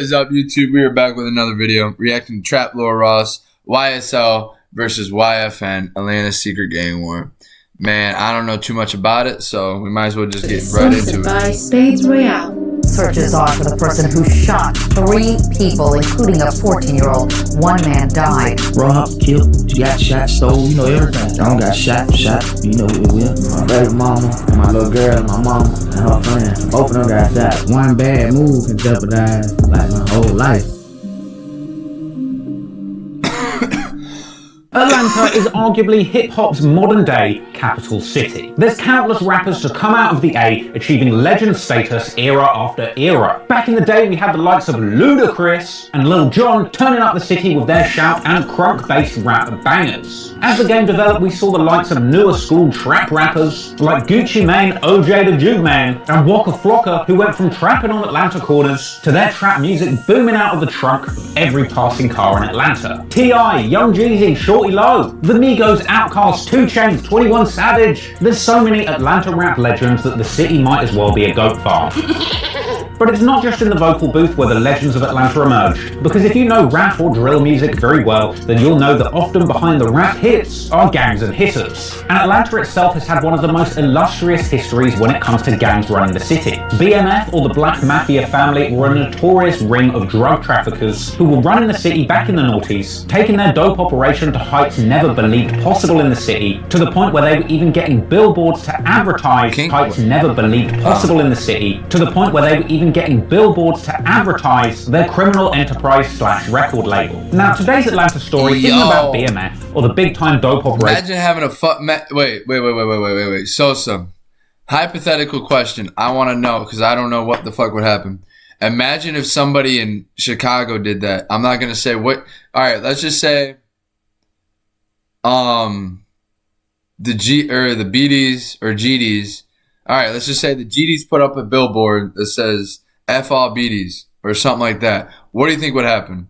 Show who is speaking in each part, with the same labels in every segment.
Speaker 1: What is up, YouTube? We are back with another video reacting to Trap Lord Ross, YSL versus YFN, Atlanta's Secret Gang War. Man, I don't know too much about it, so we might as well just get right into it.
Speaker 2: By Spades Royale.
Speaker 3: Searches are for the person who shot 3 people, including a 14-year-old. 1 man died.
Speaker 4: Robbed, killed, got shot, stole, you know, everything. I don't got shot, you know it will. My baby mama, my little girl, my mama, and her friend. Both of them got shot. One bad move can jeopardize like my whole life.
Speaker 5: Atlanta is arguably hip-hop's modern-day capital city. There's countless rappers to come out of the A, achieving legend status era after era. Back in the day, we had the likes of Ludacris and Lil Jon turning up the city with their shout and crunk-based rap bangers. As the game developed, we saw the likes of newer school trap rappers like Gucci Mane, OJ the Juke Man, and Waka Flocka, who went from trapping on Atlanta corners to their trap music booming out of the trunk of every passing car in Atlanta. T.I., Young Jeezy, Shorty Low, The Migos, Outkast, 2 Chainz, 21 Savage. There's so many Atlanta rap legends that the city might as well be a goat farm. But it's not just in the vocal booth where the legends of Atlanta emerged, because if you know rap or drill music very well, then you'll know that often behind the rap hits are gangs and hitters. And Atlanta itself has had one of the most illustrious histories when it comes to gangs running the city. BMF, or the Black Mafia family, were a notorious ring of drug traffickers who were running the city back in the noughties, taking their dope operation to heights never believed possible in the city, to the point where they were even getting billboards to advertise heights never believed possible in the city, to the point where they were even getting billboards to advertise their criminal enterprise / record label. Now, today's Atlanta story isn't about BMF or the big time dope operation.
Speaker 1: Imagine having a wait. Sosa. Hypothetical question. I want to know because I don't know what the fuck would happen. Imagine if somebody in Chicago did that. I'm not gonna say what. All right, let's just say, the BDs or GDs. All right, let's just say the GDs put up a billboard that says F all BDs or something like that. What do you think would happen?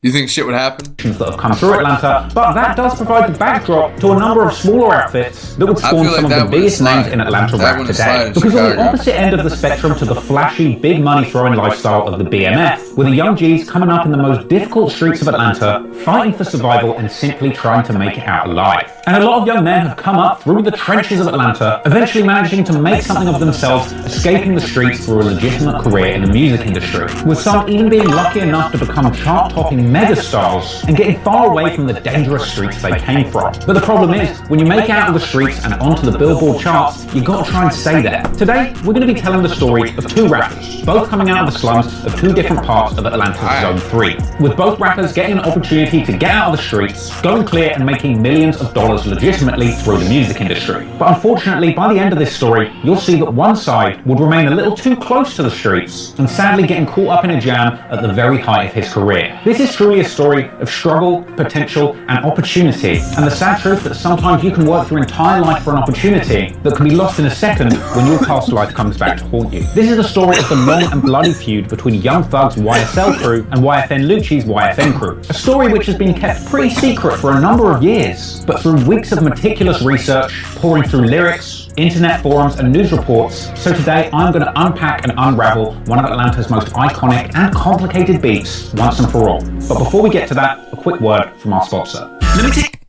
Speaker 1: Do you think shit would happen?
Speaker 5: That have come through Atlanta, but that does provide the backdrop to a number of smaller outfits that would spawn some of the biggest names in Atlanta rap today. Because on the opposite end of the spectrum to the flashy, big money throwing lifestyle of the BMF, were the young G's coming up in the most difficult streets of Atlanta, fighting for survival and simply trying to make it out alive. And a lot of young men have come up through the trenches of Atlanta, eventually managing to make something of themselves, escaping the streets through a legitimate career in the music industry, with some even being lucky enough to become chart-topping megastars and getting far away from the dangerous streets they came from. But the problem is, when you make it out of the streets and onto the Billboard charts, you gotta try and stay there. Today, we're gonna be telling the story of 2 rappers, both coming out of the slums of 2 different parts of Atlanta's Zone 3, with both rappers getting an opportunity to get out of the streets, going clear and making millions of dollars legitimately through the music industry. But unfortunately, by the end of this story, you'll see that one side would remain a little too close to the streets and sadly getting caught up in a jam at the very height of his career. This is truly a story of struggle, potential, and opportunity, and the sad truth that sometimes you can work your entire life for an opportunity that can be lost in a second when your past life comes back to haunt you. This is the story of the long and bloody feud between Young Thug's YSL crew and YFN Lucci's YFN crew. A story which has been kept pretty secret for a number of years, but through weeks of meticulous research, pouring through lyrics, internet forums, and news reports, so today I'm going to unpack and unravel one of Atlanta's most iconic and complicated beats once and for all. But before we get to that, a quick word from our sponsor.
Speaker 6: Let me take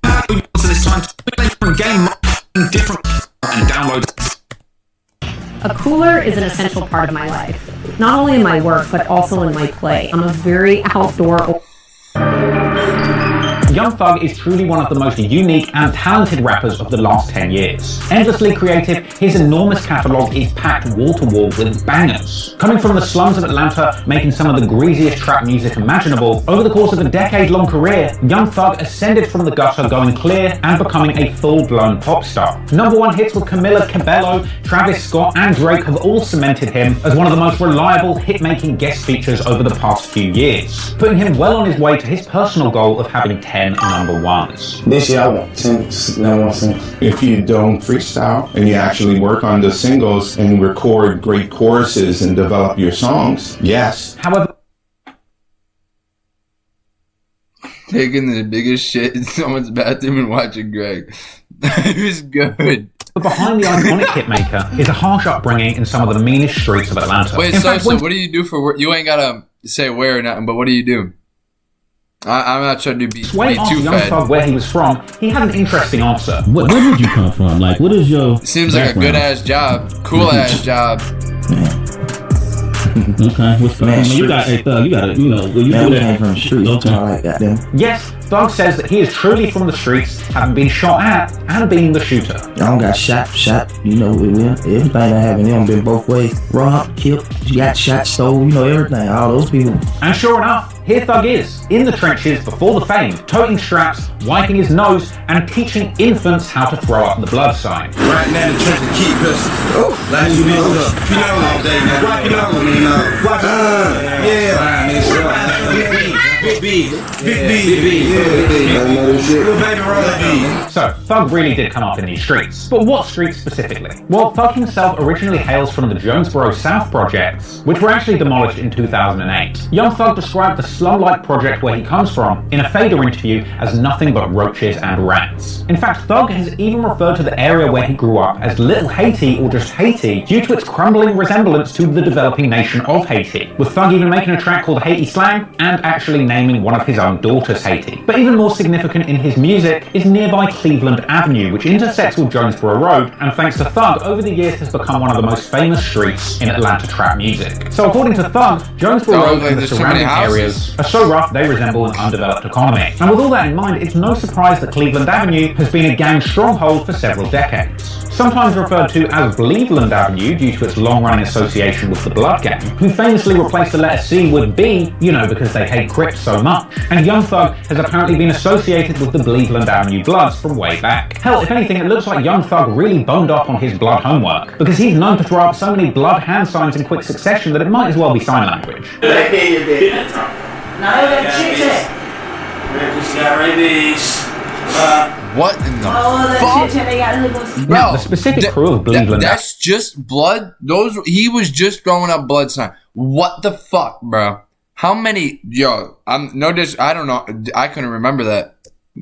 Speaker 6: to this time to game different and download.
Speaker 2: A cooler is an essential part of my life, not only in my work, but also in my play. I'm a very outdoor.
Speaker 5: Young Thug is truly one of the most unique and talented rappers of the last 10 years. Endlessly creative, his enormous catalogue is packed wall to wall with bangers. Coming from the slums of Atlanta, making some of the greasiest trap music imaginable, over the course of a decade-long career, Young Thug ascended from the gutter, going clear and becoming a full-blown pop star. #1 hits with Camila Cabello, Travis Scott, and Drake have all cemented him as one of the most reliable hit-making guest features over the past few years, putting him well on his way to his personal goal of having 10 #1s.
Speaker 7: This year I want 10 #1 singles. If you don't freestyle and you actually work on the singles and record great choruses and develop your songs, yes.
Speaker 5: However,
Speaker 1: taking the biggest shit in someone's bathroom and watching Greg. It was good.
Speaker 5: But behind the iconic hitmaker is a harsh upbringing in some of the meanest streets of Atlanta.
Speaker 1: Wait, so what do you do for work? You ain't gotta say where or nothing, but what do you do? I'm not trying to be too
Speaker 5: Young Thug where he was from, he had an interesting answer.
Speaker 4: Where did you come from? Like, what is your
Speaker 1: Seems background? Like a good-ass job. Cool-ass job.
Speaker 4: Okay, what's going on? You got, hey, Thug, you gotta, you know, when you do that from the street, don't talk like that, then.
Speaker 5: Yes, Thug says that he is truly from the streets, having been shot at and being the shooter.
Speaker 4: Y'all got shot, you know, everything that happened, them been both ways. Robbed, killed, got shot, stole, you know, everything, all those people.
Speaker 5: And sure enough, here Thug is, in the trenches before the fame, toting straps, wiping his nose, and teaching infants how to throw up the blood sign.
Speaker 6: Right now in the trenches, keep pistol. Like you know, all day, man. Wipe it up,
Speaker 5: yeah. So, Thug really did come up in these streets. But what streets specifically? Well, Thug himself originally hails from the Jonesboro South projects, which were actually demolished in 2008. Young Thug described the slum-like project where he comes from in a Fader interview as nothing but roaches and rats. In fact, Thug has even referred to the area where he grew up as Little Haiti or just Haiti due to its crumbling resemblance to the developing nation of Haiti, with Thug even making a track called Haiti Slang and actually naming one of his own daughters Haiti. But even more significant in his music is nearby Cleveland Avenue, which intersects with Jonesboro Road, and thanks to Thug, over the years has become one of the most famous streets in Atlanta trap music. So according to Thug, Jonesboro Road and the surrounding areas are so rough they resemble an undeveloped economy. And with all that in mind, it's no surprise that Cleveland Avenue has been a gang stronghold for several decades. Sometimes referred to as Bleveland Avenue due to its long-running association with the Blood Gang, who famously replaced the letter C with B, you know, because they hate Crips so much. And Young Thug has apparently been associated with the Bleveland Avenue Bloods from way back. Hell, if anything, it looks like Young Thug really boned up on his blood homework, because he's known to throw up so many blood hand signs in quick succession that it might as well be sign language.
Speaker 1: What in the fuck?
Speaker 5: Now, the specific crew of Bleveland.
Speaker 1: That's just blood? He was just throwing up blood sign. What the fuck, bro? How many? Yo, I don't know. I couldn't remember that.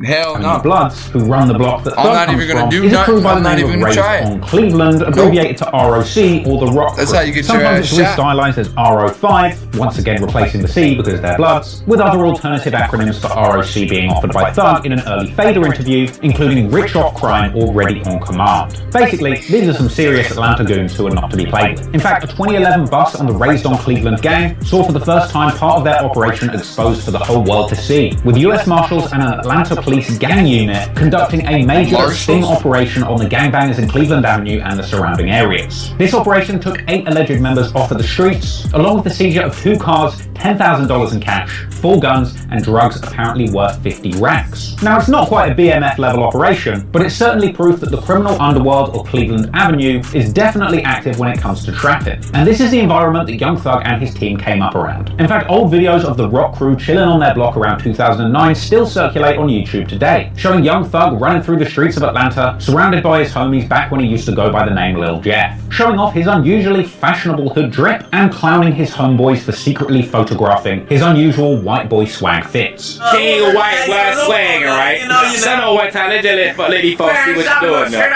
Speaker 1: Hell no.
Speaker 5: The Bloods, who run the block that
Speaker 1: I'm not even gonna do
Speaker 5: that, I'm not even gonna try on Cleveland, abbreviated to ROC or the Rock.
Speaker 1: That's how you get
Speaker 5: Sometimes it's restylized as RO5, once again replacing the C because they're Bloods, with other alternative acronyms for ROC being offered by Thug in an early Fader interview, including Rich Off Crime or Ready on Command. Basically, these are some serious Atlanta goons who are not to be played with. In fact, a 2011 bust on the Raised on Cleveland gang saw for the first time part of their operation exposed for the whole world to see, with US Marshals and an Atlanta police gang unit conducting a major sting operation on the gangbangers in Cleveland Avenue and the surrounding areas. This operation took 8 alleged members off of the streets, along with the seizure of 2 cars, $10,000 in cash, 4 guns, and drugs apparently worth 50 racks. Now, it's not quite a BMF level operation, but it's certainly proof that the criminal underworld of Cleveland Avenue is definitely active when it comes to trapping. And this is the environment that Young Thug and his team came up around. In fact, old videos of the Rock crew chilling on their block around 2009 still circulate on YouTube today, showing Young Thug running through the streets of Atlanta, surrounded by his homies back when he used to go by the name Lil Jeff, showing off his unusually fashionable hood drip and clowning his homeboys for secretly photographing his unusual white boy swag fits.
Speaker 8: King of white boy swagger, right? You know what time they just let these folks see what you're doing now.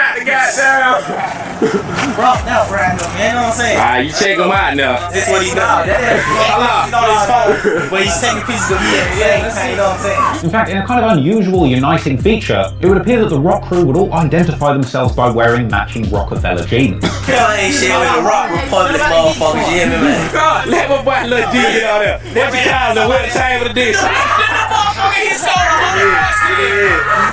Speaker 9: Brought out right now, man, you know what I'm saying?
Speaker 8: Alright, you check him out now.
Speaker 9: This is what he does. He's on his phone, but he's taking pieces of you know what I'm saying?
Speaker 5: In fact, in a kind of unusual uniting feature, it would appear that the Rock crew would all identify themselves by wearing matching Rockefeller jeans.
Speaker 9: Hell ain't shit with the Rock Republic motherfuckers, you hear me, man?
Speaker 8: God, let my boy Lil G get out there. What you call him? What time of the day?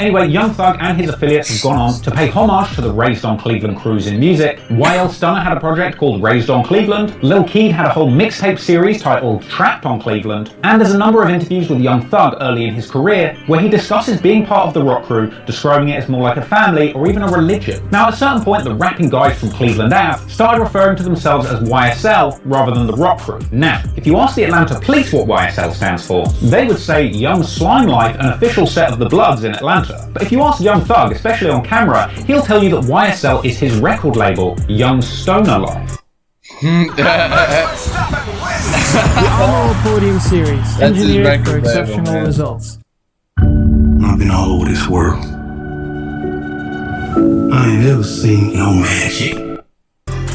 Speaker 5: Anyway, Young Thug and his affiliates have gone on to pay homage to the Raised on Cleveland crews in music. YL Stunner had a project called Raised on Cleveland, Lil Keed had a whole mixtape series titled Trapped on Cleveland, and there's a number of interviews with Young Thug early in his career where he discusses being part of the Rock crew, describing it as more like a family or even a religion. Now, at a certain point, the rapping guys from Cleveland Ave started referring to themselves as YSL rather than the Rock crew. Now, if you ask the Atlanta police what YSL stands for, they would say Young Slime Life, an official set of the Bloods in Atlanta. But if you ask Young Thug, especially on camera, he'll tell you that YSL is his record label, Young Stoner Life.
Speaker 10: The All Podium Series, engineered for exceptional results.
Speaker 6: I've been all over this world.
Speaker 11: I ain't ever seen no magic.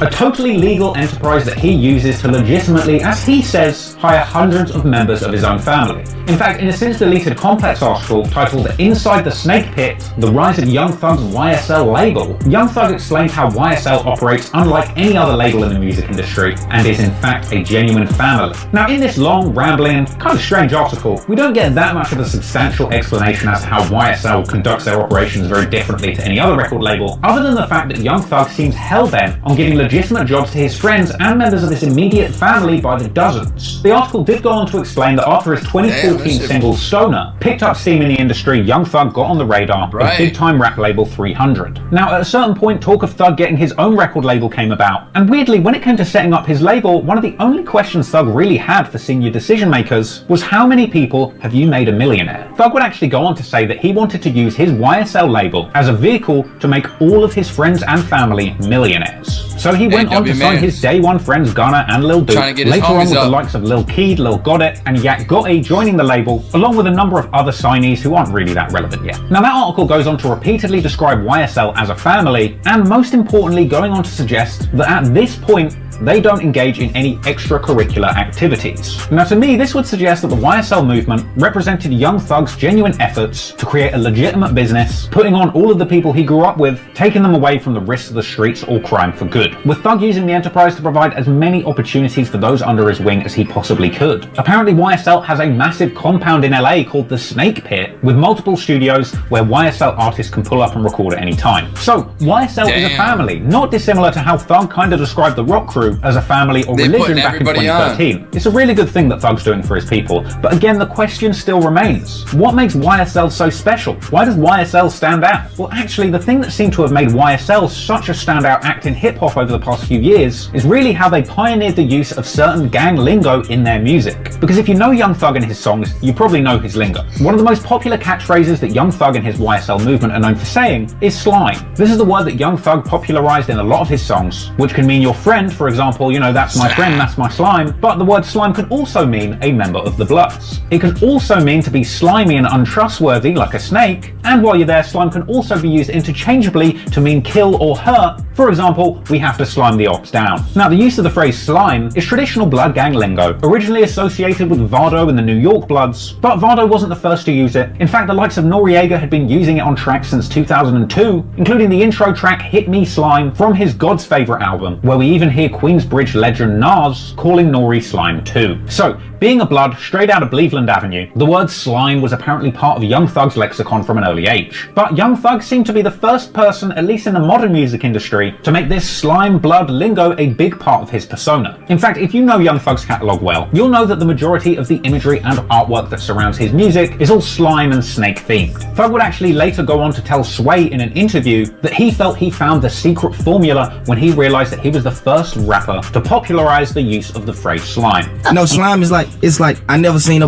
Speaker 5: A totally legal enterprise that he uses to legitimately, as he says, hire hundreds of members of his own family. In fact, in a since-deleted Complex article titled Inside the Snake Pit, The Rise of Young Thug's YSL Label, Young Thug explained how YSL operates unlike any other label in the music industry and is in fact a genuine family. Now, in this long, rambling, kind of strange article, we don't get that much of a substantial explanation as to how YSL conducts their operations very differently to any other record label, other than the fact that Young Thug seems hell-bent on giving legitimate jobs to his friends and members of his immediate family by the dozens. The article did go on to explain that after his 2014 single Stoner picked up steam in the industry, Young Thug got on the radar of big-time rap label 300. Now, at a certain point, talk of Thug getting his own record label came about, and weirdly, when it came to setting up his label, one of the only questions Thug really had for senior decision makers was how many people have you made a millionaire? Thug would actually go on to say that he wanted to use his YSL label as a vehicle to make all of his friends and family millionaires. So he went on to sign his day one friends Gunna and Lil Duke, later on with the likes of Lil Keed, Lil Got It, and Yak Gotti joining the label, along with a number of other signees who aren't really that relevant yet. Now that article goes on to repeatedly describe YSL as a family, and most importantly going on to suggest that at this point, they don't engage in any extracurricular activities. Now to me, this would suggest that the YSL movement represented Young Thug's genuine efforts to create a legitimate business, putting on all of the people he grew up with, taking them away from the risks of the streets or crime for good, with Thug using the enterprise to provide as many opportunities for those under his wing as he possibly could. Apparently YSL has a massive compound in LA called the Snake Pit, with multiple studios where YSL artists can pull up and record at any time. So YSL is a family, not dissimilar to how Thug kind of described the rock crew as a family or religion back in 2013. It's a really good thing that Thug's doing for his people, but again the question still remains. What makes YSL so special? Why does YSL stand out? Well actually the thing that seemed to have made YSL such a standout act in hip-hop over the past few years is really how they pioneered the use of certain gang lingo in their music. Because if you know Young Thug and his songs, you probably know his lingo. One of the most popular catchphrases that Young Thug and his YSL movement are known for saying is slime. This is the word that Young Thug popularized in a lot of his songs, which can mean your friend, for example, you know, that's my friend, that's my slime, but the word slime could also mean a member of the Bloods. It can also mean to be slimy and untrustworthy like a snake, and while you're there, slime can also be used interchangeably to mean kill or hurt. For example, we have to slime the ops down. Now, the use of the phrase slime is traditional blood gang lingo, originally associated with Vado and the New York Bloods, but Vado wasn't the first to use it. In fact, the likes of Noriega had been using it on tracks since 2002, including the intro track Hit Me Slime from his God's Favorite album, where we even hear Queensbridge legend Nas calling Nori Slime too. So, being a Blood straight out of Cleveland Avenue, the word slime was apparently part of Young Thug's lexicon from an early age. But Young Thug seemed to be the first person, at least in the modern music industry, to make this slime blood lingo a big part of his persona. In fact, if you know Young Thug's catalogue well, you'll know that the majority of the imagery and artwork that surrounds his music is all slime and snake themed. Thug would actually later go on to tell Sway in an interview that he felt he found the secret formula when he realized that he was the first rapper to popularize the use of the phrase slime.
Speaker 4: No, slime is I never seen no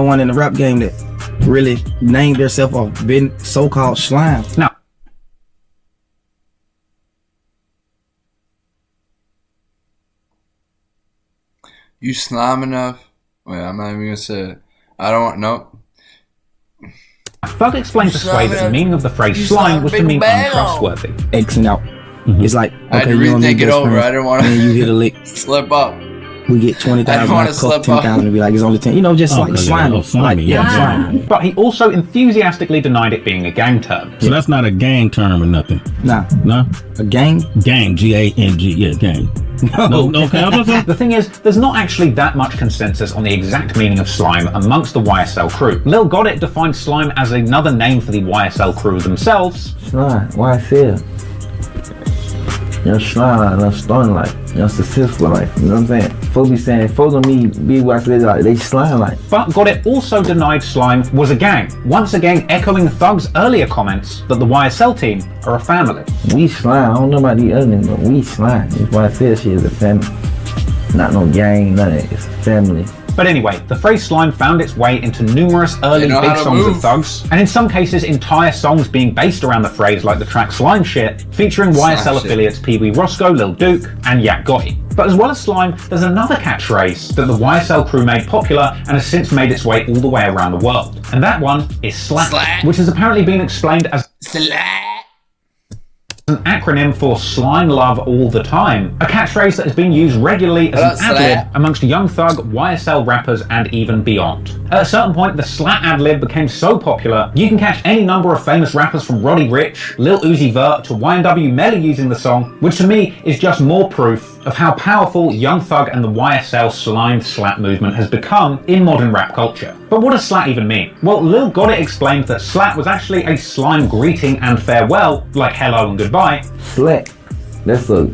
Speaker 4: one in the rap game that really named themselves or been so-called slime.
Speaker 5: Now,
Speaker 1: you slime enough? Wait, I'm not even gonna say it. I don't know.
Speaker 5: Thug explained to Sway that the meaning of the phrase slime was to mean untrustworthy.
Speaker 4: Xing out. It's like, okay,
Speaker 1: I had to
Speaker 4: you don't
Speaker 1: rethink
Speaker 4: need
Speaker 1: it
Speaker 4: best
Speaker 1: over.
Speaker 4: friends,
Speaker 1: I didn't want to
Speaker 4: and you hit a lick.
Speaker 1: slip up.
Speaker 4: We get 20,000,
Speaker 1: wanna
Speaker 4: cost
Speaker 1: slip
Speaker 4: 10,000 and be like, it's only 10. You know, just like slime.
Speaker 12: Slimy,
Speaker 4: Slime.
Speaker 5: But he also enthusiastically denied it being a gang term.
Speaker 12: So that's not a gang term or nothing?
Speaker 4: Nah.
Speaker 12: No?
Speaker 4: A gang?
Speaker 12: Gang, G-A-N-G, yeah, gang. No, okay.
Speaker 5: The thing is, there's not actually that much consensus on the exact meaning of slime amongst the YSL crew. Lil Got It defined slime as another name for the YSL crew themselves.
Speaker 13: Slime, YSL. You're slime, you're stone like, you're successful like, you know what I'm saying? Folks be saying, folks on me be YSL like, they slime like.
Speaker 5: But Got It also denied slime was a gang, once again echoing Thug's earlier comments that the YSL team are a family.
Speaker 13: We slime, I don't know about the other name, but we slime. That's why I said she is a family. Not no gang, nothing, it's a family.
Speaker 5: But anyway, the phrase slime found its way into numerous early big songs of Thug's, and in some cases entire songs being based around the phrase, like the track Slime Shit, featuring YSL affiliates Pee Wee Roscoe, Lil Duke, and Yak Gotti. But as well as slime, there's another catchphrase that the YSL crew made popular and has since made its way all the way around the world. And that one is slap, which has apparently been explained as an acronym for Slime Love All the Time, a catchphrase that has been used regularly as an ad-lib amongst Young Thug, YSL rappers, and even beyond. At a certain point, the slat ad-lib became so popular, you can catch any number of famous rappers from Roddy Ricch, Lil Uzi Vert to YNW Melly using the song, which to me is just more proof of how powerful Young Thug and the YSL slime slat movement has become in modern rap culture. But what does slat even mean? Well, Lil Got It explained that slat was actually a slime greeting and farewell, like hello and goodbye.
Speaker 13: Slat, that's a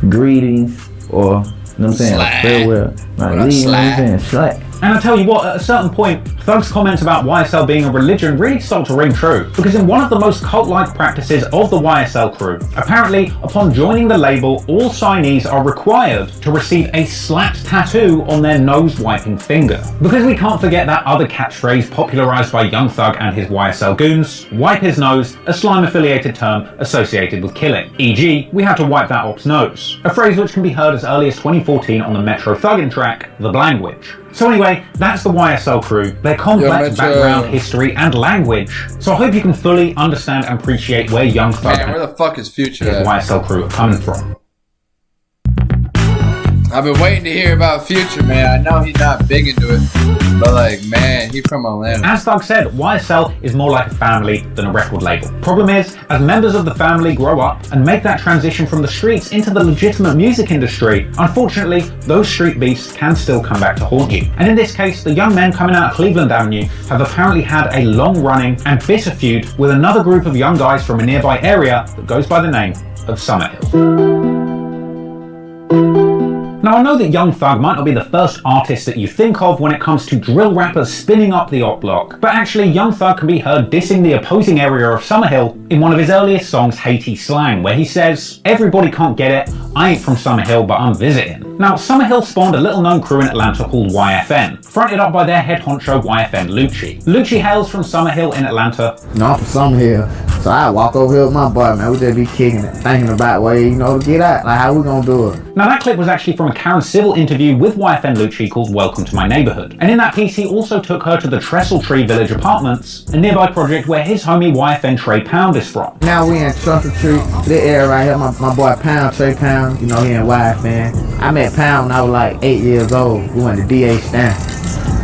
Speaker 13: greetings or, you know what I'm saying, a farewell. Like, you know what I'm saying, slat.
Speaker 5: And I tell you what, at a certain point, Thug's comments about YSL being a religion really start to ring true, because in one of the most cult-like practices of the YSL crew, apparently, upon joining the label, all signees are required to receive a slat tattoo on their nose-wiping finger. Because we can't forget that other catchphrase popularized by Young Thug and his YSL goons, wipe his nose, a slime-affiliated term associated with killing. E.g., we had to wipe that op's nose, a phrase which can be heard as early as 2014 on the Metro Thuggin' track, The Blangwich. So anyway, that's the YSL crew, their complex background, history, and language. So I hope you can fully understand and appreciate where Young Thug
Speaker 1: and where the fuck is Future
Speaker 5: his YSL crew are coming from.
Speaker 1: I've been waiting to hear about Future, man. I know he's not big into it, but like, man, he's from Atlanta.
Speaker 5: As Thug said, YSL is more like a family than a record label. Problem is, as members of the family grow up and make that transition from the streets into the legitimate music industry, unfortunately, those street beasts can still come back to haunt you. And in this case, the young men coming out of Cleveland Avenue have apparently had a long-running and bitter feud with another group of young guys from a nearby area that goes by the name of Summerhill. Now I know that Young Thug might not be the first artist that you think of when it comes to drill rappers spinning up the op block, but actually Young Thug can be heard dissing the opposing area of Summerhill in one of his earliest songs, Haiti Slang, where he says, "Everybody can't get it, I ain't from Summerhill but I'm visiting." Now Summerhill spawned a little known crew in Atlanta called YFN, fronted up by their head honcho YFN Lucci. Lucci hails from Summerhill in Atlanta.
Speaker 13: No, I'm from Summerhill, so I walk over here with my boy, man, we just be kicking it, thinking about ways, you know, to get out, like how we gonna do it.
Speaker 5: Now that clip was actually from a Karen Civil interview with YFN Lucci called Welcome to My Neighborhood. And in that piece he also took her to the Trestle Tree Village Apartments, a nearby project where his homie YFN Trey Pound is from.
Speaker 13: Now we in Trestle Tree, this area right here, my boy Pound, Trey Pound, you know, he in YFN. I met Pound when I was like 8 years old. We went to DA Stanford.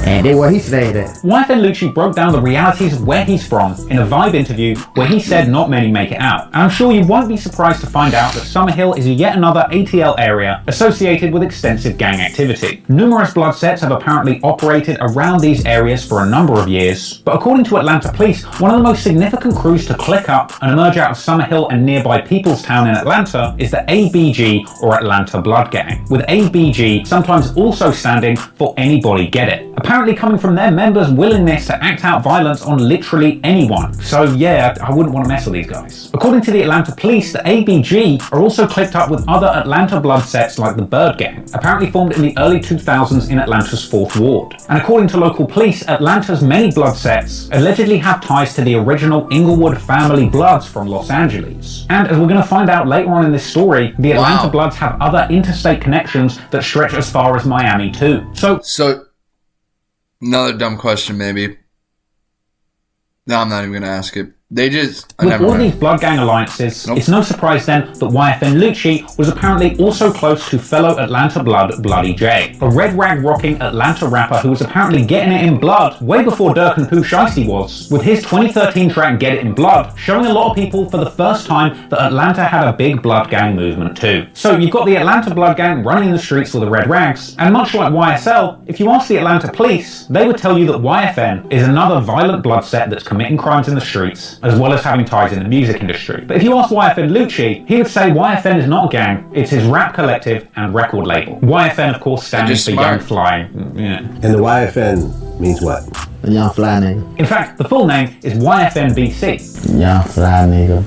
Speaker 13: And that's where he stayed at.
Speaker 5: YFN Lucci broke down the realities of where he's from in a Vibe interview where he said not many make it out. And I'm sure you won't be surprised to find out that Summerhill is yet another ATL area associated with extensive gang activity. Numerous blood sets have apparently operated around these areas for a number of years, but according to Atlanta police, one of the most significant crews to click up and emerge out of Summerhill and nearby Peoplestown in Atlanta is the ABG, or Atlanta Blood Gang, with ABG sometimes also standing for Anybody Get It, apparently coming from their members' willingness to act out violence on literally anyone. So yeah, I wouldn't want to mess with these guys. According to the Atlanta police, the ABG are also clicked up with other Atlanta blood sets like the Bird Gang, apparently formed in the early 2000s in Atlanta's 4th Ward. And according to local police, Atlanta's many blood sets allegedly have ties to the original Inglewood family Bloods from Los Angeles. And as we're going to find out later on in this story, the Atlanta Bloods have other interstate connections that stretch as far as Miami too. So
Speaker 1: another dumb question, maybe. No, I'm not even going to ask it. With
Speaker 5: all these blood gang alliances, it's no surprise then that YFN Lucci was apparently also close to fellow Atlanta blood Bloody J, a red rag rocking Atlanta rapper who was apparently getting it in blood way before Durk and Pooh Shiesty was, with his 2013 track Get It in Blood showing a lot of people for the first time that Atlanta had a big blood gang movement too. So you've got the Atlanta blood gang running in the streets with the red rags, and much like YSL, if you ask the Atlanta police, they would tell you that YFN is another violent blood set that's committing crimes in the streets, as well as having ties in the music industry. But if you ask YFN Lucci, he would say YFN is not a gang, it's his rap collective and record label. YFN, of course, stands for Young Fly. Yeah.
Speaker 14: And the YFN means what?
Speaker 13: A young fly nigga.
Speaker 5: In fact, the full name is YFN BC.
Speaker 13: Young fly nigga.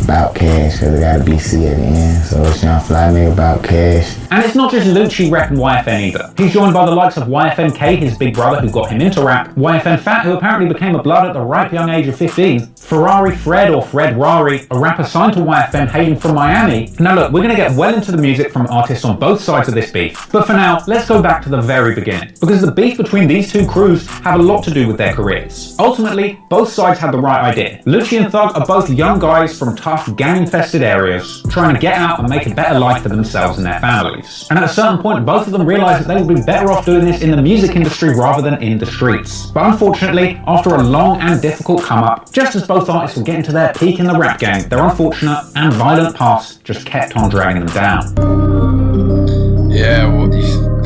Speaker 13: About cash, because it got a BC at the end, so it's Young Fly Nigga about cash.
Speaker 5: And it's not just Lucci repping YFN either. He's joined by the likes of YFN K, his big brother who got him into rap, YFN Fat, who apparently became a blood at the ripe young age of 15, Ferrari Fred, or Fred Rari, a rapper signed to YFN hailing from Miami. Now look, we're going to get well into the music from artists on both sides of this beef, but for now, let's go back to the very beginning, because the beef between these two crews have a lot to do with their careers. Ultimately, both sides had the right idea. Lucci and Thug are both young guys from tough tough, gang-infested areas, trying to get out and make a better life for themselves and their families. And at a certain point, both of them realized that they would be better off doing this in the music industry rather than in the streets. But unfortunately, after a long and difficult come-up, just as both artists were getting to their peak in the rap game, their unfortunate and violent past just kept on dragging them down.
Speaker 1: Yeah, well,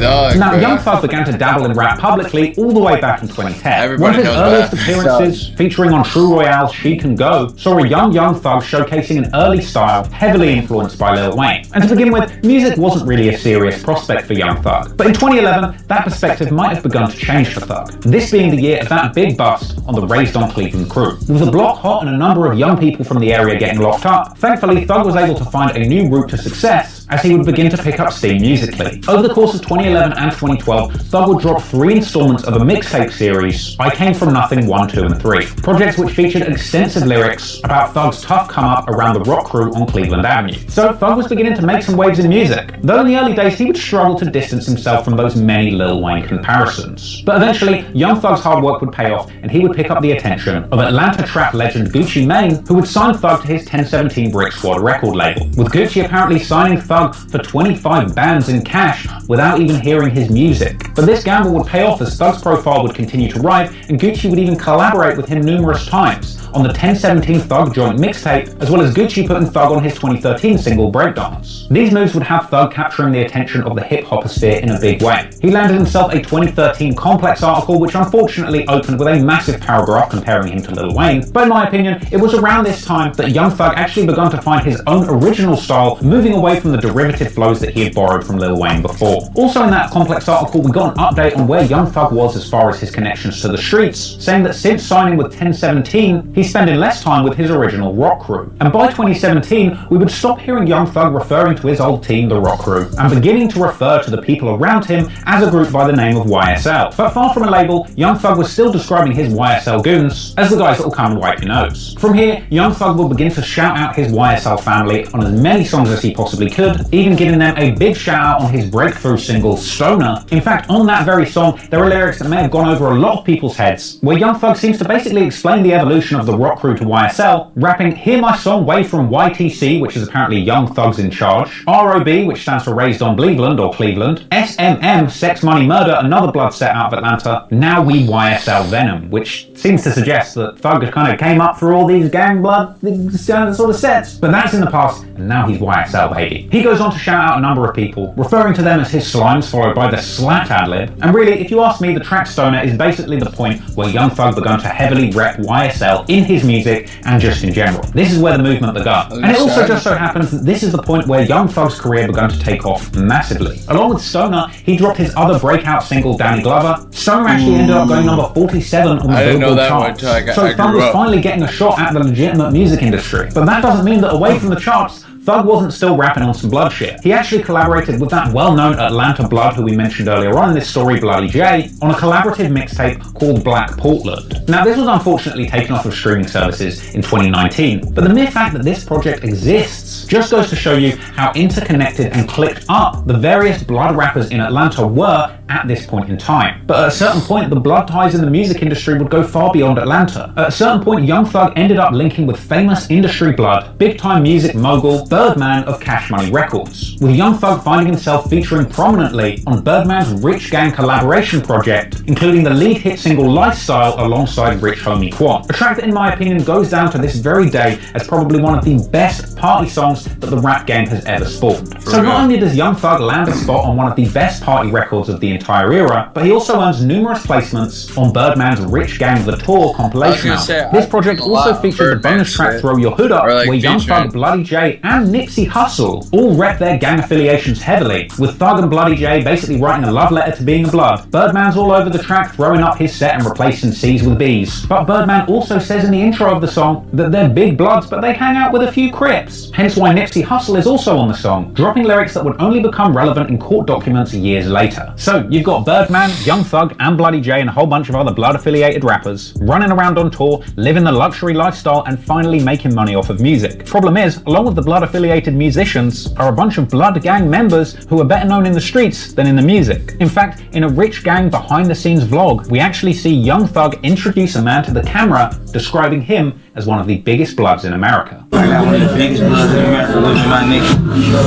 Speaker 5: now, Young Thug began to dabble in rap publicly all the way back in 2010. One of his earliest appearances, featuring on True Royale's She Can Go, saw a young Thug showcasing an early style heavily influenced by Lil Wayne. And to begin with, music wasn't really a serious prospect for Young Thug. But in 2011, that perspective might have begun to change for Thug, this being the year of that big bust on the Raised on Cleveland crew. With the block hot and a number of young people from the area getting locked up, thankfully Thug was able to find a new route to success as he would begin to pick up steam musically. Over the course of 2011 and 2012, Thug would drop 3 installments of a mixtape series, I Came From Nothing 1, 2 and 3. Projects which featured extensive lyrics about Thug's tough come-up around the rock crew on Cleveland Avenue. So Thug was beginning to make some waves in music, though in the early days he would struggle to distance himself from those many Lil Wayne comparisons. But eventually, Young Thug's hard work would pay off and he would pick up the attention of Atlanta trap legend Gucci Mane, who would sign Thug to his 1017 Brick Squad record label, with Gucci apparently signing Thug for 25 bands in cash without even hearing his music. But this gamble would pay off as Thug's profile would continue to rise, and Gucci would even collaborate with him numerous times on the 1017 Thug joint mixtape, as well as Gucci putting Thug on his 2013 single Breakdance. These moves would have Thug capturing the attention of the hip-hoposphere in a big way. He landed himself a 2013 Complex article which unfortunately opened with a massive paragraph comparing him to Lil Wayne, but in my opinion, it was around this time that Young Thug actually begun to find his own original style, moving away from the derivative flows that he had borrowed from Lil Wayne before. Also in that Complex article, we got an update on where Young Thug was as far as his connections to the streets, saying that since signing with 1017, he's spending less time with his original rock crew. And by 2017, we would stop hearing Young Thug referring to his old team, the rock crew, and beginning to refer to the people around him as a group by the name of YSL. But far from a label, Young Thug was still describing his YSL goons as the guys that will come and wipe your nose. From here, Young Thug will begin to shout out his YSL family on as many songs as he possibly could, even giving them a big shout out on his breakthrough single, Stoner. In fact, on that very song, there are lyrics that may have gone over a lot of people's heads, where Young Thug seems to basically explain the evolution of the rock crew to YSL, rapping "Hear My Song Way from YTC," which is apparently Young Thug's in charge, ROB, which stands for Raised on Cleveland or Cleveland, SMM, Sex Money Murder, another blood set out of Atlanta, now we YSL Venom, which seems to suggest that Thug kind of came up through all these gang blood sort of sets. But that's in the past, and now he's YSL, baby. He goes on to shout out a number of people, referring to them as his slimes, followed by the slat ad-lib. And really, if you ask me, the track Stoner is basically the point where Young Thug began to heavily rep YSL in his music and just in general. This is where the movement began. And it also just so happens that this is the point where Young Thug's career began to take off massively. Along with Stoner, he dropped his other breakout single, Danny Glover. Stoner actually ended up going number 47 on the Billboard charts. So Thug was finally getting a shot at the legitimate music industry. But that doesn't mean that away from the charts, Thug wasn't still rapping on some blood shit. He actually collaborated with that well-known Atlanta blood who we mentioned earlier on in this story, Bloody J, on a collaborative mixtape called Black Portland. Now, this was unfortunately taken off of streaming services in 2019, but the mere fact that this project exists just goes to show you how interconnected and clicked up the various blood rappers in Atlanta were at this point in time. But at a certain point, the blood ties in the music industry would go far beyond Atlanta. At a certain point, Young Thug ended up linking with famous industry blood, big-time music mogul, Birdman of Cash Money Records, with Young Thug finding himself featuring prominently on Birdman's Rich Gang collaboration project, including the lead hit single Lifestyle alongside Rich Homie Quan, a track that in my opinion goes down to this very day as probably one of the best party songs that the rap game has ever spawned. So not only does Young Thug land a spot on one of the best party records of the entire era, but he also earns numerous placements on Birdman's Rich Gang The Tour compilation album. This project also featured the bonus track Throw Your Hood Up, where Young Thug, Bloody J, and Nipsey Hussle all rep their gang affiliations heavily, with Thug and Bloody J basically writing a love letter to being the blood. Birdman's all over the track throwing up his set and replacing C's with B's. But Birdman also says in the intro of the song that they're big bloods but they hang out with a few Crips, hence why Nipsey Hussle is also on the song, dropping lyrics that would only become relevant in court documents years later. So you've got Birdman, Young Thug, and Bloody J and a whole bunch of other blood affiliated rappers running around on tour, living the luxury lifestyle and finally making money off of music. Problem is, along with the blood YSL-affiliated musicians are a bunch of blood gang members who are better known in the streets than in the music. In fact, in a Rich Gang behind-the-scenes vlog, we actually see Young Thug introduce a man to the camera, describing him as one of the biggest bloods in America.
Speaker 15: I got one of the biggest bloods in America with my nigga.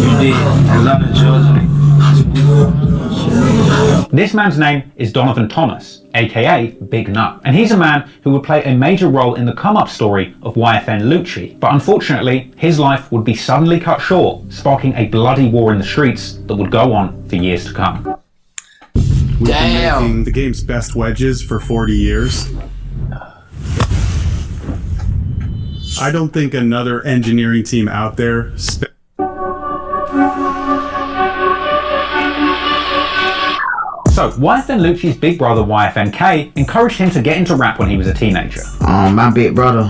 Speaker 15: You did. Atlanta, Georgia.
Speaker 5: This man's name is Donovan Thomas, aka Big Nut, and he's a man who would play a major role in the come-up story of YFN Lucci. But unfortunately, his life would be suddenly cut short, sparking a bloody war in the streets that would go on for years to come.
Speaker 16: We've been making the game's best wedges for 40 years. I don't think another engineering team out there
Speaker 5: So, YFN Lucci's big brother YFNK encouraged him to get into rap when he was a teenager.
Speaker 13: My big brother,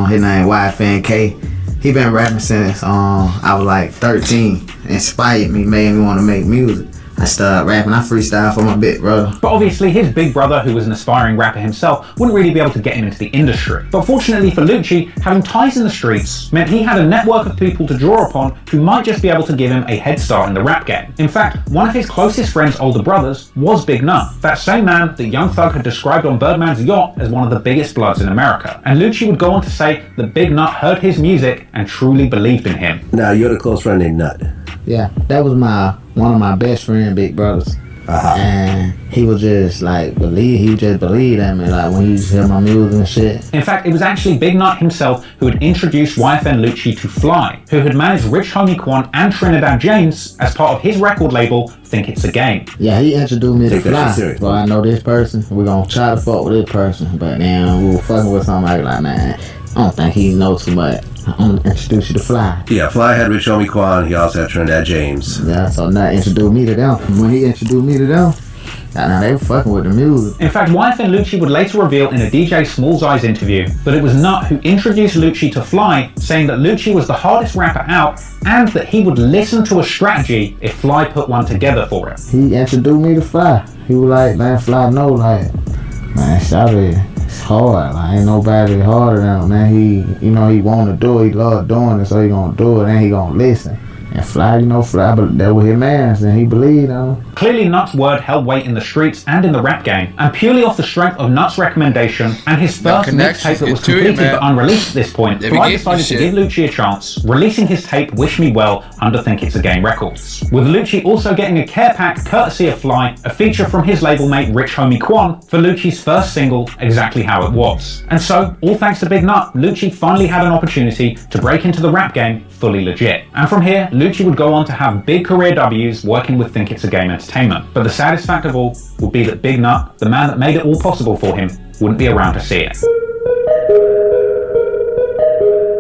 Speaker 13: his name YFNK, he been rapping since I was like 13. Inspired me, made me want to make music. I started rapping, I freestyle for my big brother.
Speaker 5: But obviously his big brother, who was an aspiring rapper himself, wouldn't really be able to get him into the industry. But fortunately for Lucci, having ties in the streets meant he had a network of people to draw upon who might just be able to give him a head start in the rap game. In fact, one of his closest friend's older brothers was Big Nut, that same man that Young Thug had described on Birdman's yacht as one of the biggest bloods in America. And Lucci would go on to say that Big Nut heard his music and truly believed in him.
Speaker 14: Now, you had a close friend named Nut.
Speaker 13: Yeah, that was one of my best friend, big brothers. And he would just believe in me, like when he used to hear my music and shit.
Speaker 5: In fact, it was actually Big Nut himself who had introduced YFN Lucci to Fly, who had managed Rich Homie Quan and Trinidad James as part of his record label, Think It's a Game.
Speaker 13: Yeah, he introduced me to Fly. Well, I know this person, we're gonna try to fuck with this person, but then we were fucking with somebody like, man, I don't think he knows too much. I'm gonna introduce you to Fly.
Speaker 14: Yeah, Fly had Rich Homie Quan, he also had Trinidad James.
Speaker 13: Yeah, so Nut introduced me to them. When he introduced me to them, now they were fucking with the music.
Speaker 5: In fact, YFN Lucci would later reveal in a DJ Smalls Eyes interview that it was Nut who introduced Lucci to Fly, saying that Lucci was the hardest rapper out and that he would listen to a strategy if Fly put one together for him.
Speaker 13: He introduced me to Fly. He was like, man, Fly know, like, man, shout it. It's hard, like ain't nobody harder than him, man. He want to do it, he love doing it, so he gonna do it and he gonna listen. And Fly, Fly, but that was his man, and he believed on him.
Speaker 5: Clearly Nut's word held weight in the streets and in the rap game, and purely off the strength of Nut's recommendation and his first mixtape that was completed but unreleased at this point, Fly decided to give Lucci a chance, releasing his tape Wish Me Well under Think It's a Game Records. With Lucci also getting a care pack courtesy of Fly, a feature from his label mate Rich Homie Quan for Lucci's first single, Exactly How It Was. And so, all thanks to Big Nut, Lucci finally had an opportunity to break into the rap game fully legit. And from here, Lucci would go on to have big career W's working with Think It's a Game Entertainment. But the saddest fact of all would be that Big Nut, the man that made it all possible for him, wouldn't be around to see it.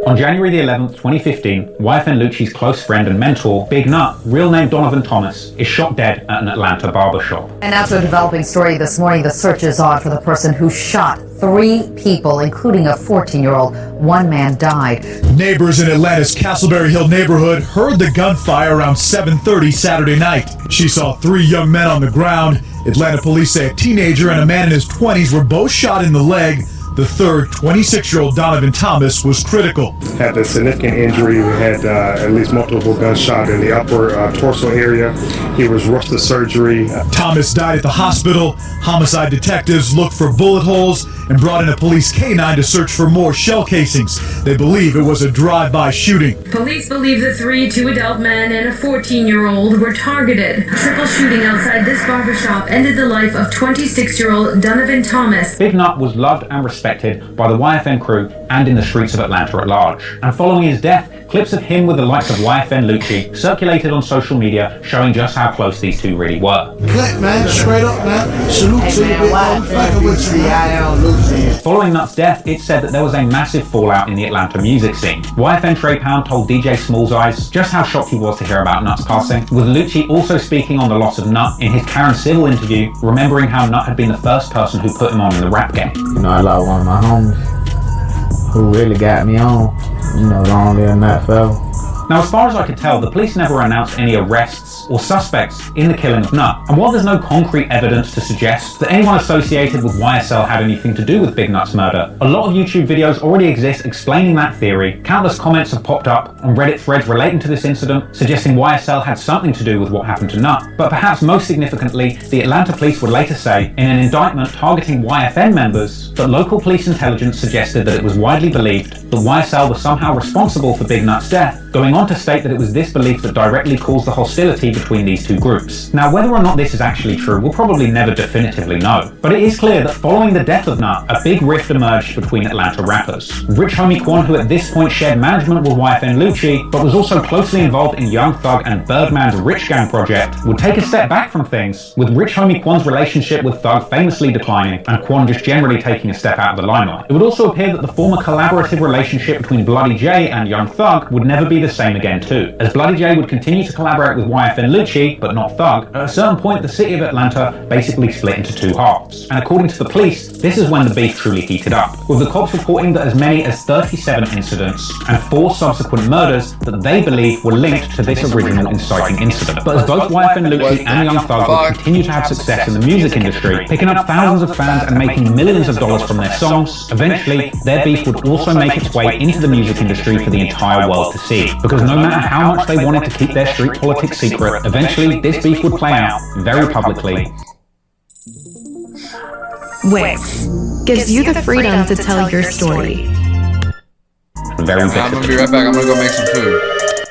Speaker 5: On January the 11th, 2015, YFN Lucci's close friend and mentor, Big Nut, real name Donovan Thomas, is shot dead at an Atlanta barbershop.
Speaker 3: And after a developing story this morning, the search is on for the person who shot 3 people, including a 14-year-old. One man died.
Speaker 17: Neighbors in Atlanta's Castleberry Hill neighborhood heard the gunfire around 7:30 Saturday night. She saw 3 young men on the ground. Atlanta police say a teenager and a man in his 20s were both shot in the leg. The third, 26-year-old Donovan Thomas, was critical.
Speaker 18: Had a significant injury. We had at least multiple gunshots in the upper torso area. He was rushed to surgery.
Speaker 17: Thomas died at the hospital. Homicide detectives looked for bullet holes and brought in a police canine to search for more shell casings. They believe it was a drive-by shooting.
Speaker 19: Police believe the 2 adult men and a 14-year-old were targeted. A triple shooting outside this barbershop ended the life of 26-year-old Donovan Thomas.
Speaker 5: Big Nut was loved and respected by the YFN crew and in the streets of Atlanta at large. And following his death, clips of him with the likes of YFN Lucci circulated on social media, showing just how close these two really were.
Speaker 11: Cut, man, straight up, man. Salute to you, big.
Speaker 5: Following Nut's death, it said that there was a massive fallout in the Atlanta music scene. YFN Trey Pound told DJ Smalls Eyes just how shocked he was to hear about Nut's passing, with Lucci also speaking on the loss of Nut in his Karen Civil interview, remembering how Nut had been the first person who put him on in the rap game.
Speaker 13: I lost one of my homies who really got me on. Long live Nut forever.
Speaker 5: Now, as far as I could tell, the police never announced any arrests or suspects in the killing of Nut. And while there's no concrete evidence to suggest that anyone associated with YSL had anything to do with Big Nut's murder, a lot of YouTube videos already exist explaining that theory. Countless comments have popped up on Reddit threads relating to this incident, suggesting YSL had something to do with what happened to Nut. But perhaps most significantly, the Atlanta police would later say, in an indictment targeting YFN members, that local police intelligence suggested that it was widely believed that YSL was somehow responsible for Big Nut's death, going on to state that it was this belief that directly caused the hostility between these two groups. Now, whether or not this is actually true, we'll probably never definitively know. But it is clear that following the death of Nut, a big rift emerged between Atlanta rappers. Rich Homie Quan, who at this point shared management with YFN Lucci, but was also closely involved in Young Thug and Birdman's Rich Gang project, would take a step back from things, with Rich Homie Quan's relationship with Thug famously declining, and Quan just generally taking a step out of the limelight. It would also appear that the former collaborative relationship between Bloody J and Young Thug would never be the same again too, as Bloody J would continue to collaborate with YFN Lucci, but not Thug. At a certain point, the city of Atlanta basically split into two halves, and according to the police, this is when the beef truly heated up, with the cops reporting that as many as 37 incidents and 4 subsequent murders that they believe were linked to this original inciting incident. But as both YFN Lucci and Young Thug would continue to have success in the music industry, picking up thousands of fans and making millions of dollars from their songs, eventually their beef would also make its way into the music industry for the entire world to see. Because no matter how much they wanted to keep their street politics secret, eventually this beef would play out very publicly.
Speaker 20: Wix gives you the freedom to tell your story.
Speaker 1: I'm gonna be right back. I'm gonna go make some food.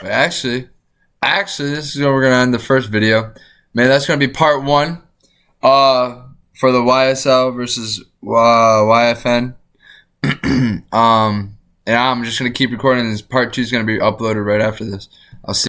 Speaker 1: But actually, this is where we're gonna end the first video. Man, that's gonna be part 1 for the YSL versus YFN. And I'm just gonna keep recording this. Part 2 is gonna be uploaded right after this. I'll see.